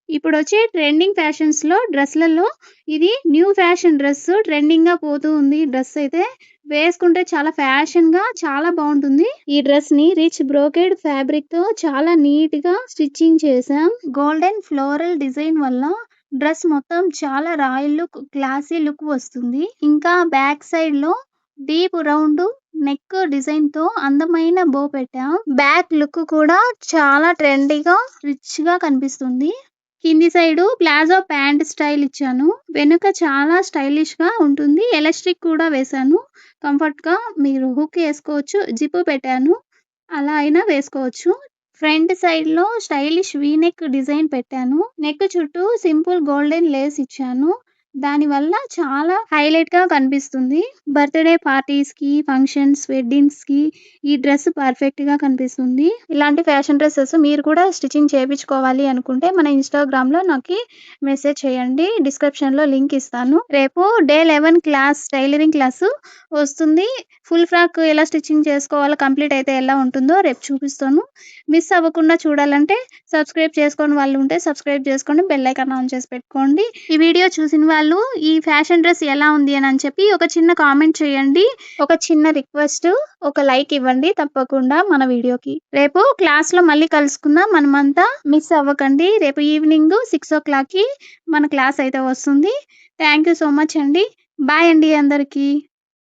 ఇప్పుడొచ్చే trending ఫ్యాషన్స్‌లో డ్రెస్‌లలో ఇది new fashion dress ట్రెండింగ్‌గా పోతూ ఉంది. ఈ డ్రెస్ అయితే వేసుకుంటే చాలా ఫ్యాషన్‌గా చాలా బావుంటుంది. ఈ డ్రెస్‌ని రిచ్ బ్రోకెడ్ ఫ్యాబ్రిక్‌తో చాలా నీట్‌గా స్టిచ్చింగ్ చేశాం. గోల్డెన్ ఫ్లోరల్ డిజైన్ వల్ల డ్రెస్ మొత్తం చాలా రాయల్ లుక్, క్లాసీ లుక్ వస్తుంది. ఇంకా బ్యాక్ సైడ్‌లో డీప్ రౌండ్ నెక్ డిజైన్‌తో అందమైన బో పెట్టాం. బ్యాక్ లుక్ కూడా చాలా ట్రెండీగా, రిచ్‌గా కనిపిస్తుంది. కింది సైడు ప్లాజో ప్యాంట్ స్టైల్ ఇచ్చాను. వెనుక చాలా స్టైలిష్‌గా ఉంటుంది. ఎలాస్టిక్ కూడా వేశాను. కంఫర్ట్‌గా మీరు హుక్ ఏసుకోవచ్చు. జిప్ పెట్టాను. అలా అయినా వేసుకోవచ్చు. ఫ్రంట్ సైడ్‌లో స్టైలిష్ వీ నెక్ డిజైన్ పెట్టాను. నెక్ చుట్టూ సింపుల్ గోల్డెన్ లేస్ ఇచ్చాను. దానివల్ల చాలా హైలైట్‌గా కనిపిస్తుంది. బర్త్‌డే పార్టీస్‌కి, ఫంక్షన్స్, వెడ్డింగ్స్‌కి ఈ డ్రెస్ పర్ఫెక్ట్‌గా కనిపిస్తుంది. ఇలాంటి ఫ్యాషన్ డ్రెసెస్ మీరు కూడా స్టిచ్చింగ్ చేపించుకోవాలి అనుకుంటే మన ఇన్‌స్టాగ్రామ్‌లో నాకి మెసేజ్ చేయండి. డిస్క్రిప్షన్‌లో లింక్ ఇస్తాను. రేపు డే 11 క్లాస్ టైలరింగ్ క్లాసు వస్తుంది. ఫుల్ ఫ్రాక్ ఎలా స్టిచ్చింగ్ చేసుకోవాలో కంప్లీట్ అయితే ఎలా ఉంటుందో రేపు చూపిస్తాను. మిస్ అవ్వకుండా చూడాలంటే సబ్స్క్రైబ్ చేసుకోని వాళ్ళు ఉంటే సబ్స్క్రైబ్ చేసుకోండి. బెల్ ఐకాన్ ఆన్ చేసి పెట్టుకోండి. ఈ వీడియో చూసిన వాళ్ళు ఈ ఫ్యాషన్ డ్రెస్ ఎలా ఉంది అని చెప్పి ఒక చిన్న కామెంట్ చేయండి. ఒక చిన్న రిక్వెస్ట్, ఒక లైక్ ఇవ్వండి తప్పకుండా మన వీడియోకి. రేపు క్లాస్‌లో మళ్ళీ కలుసుకుందాం. మనమంతా మిస్ అవ్వకండి. రేపు ఈవినింగ్ 6:00కి మన క్లాస్ అయితే వస్తుంది. థాంక్ యూ సో మచ్ అండి. బాయ్ అండి అందరికీ.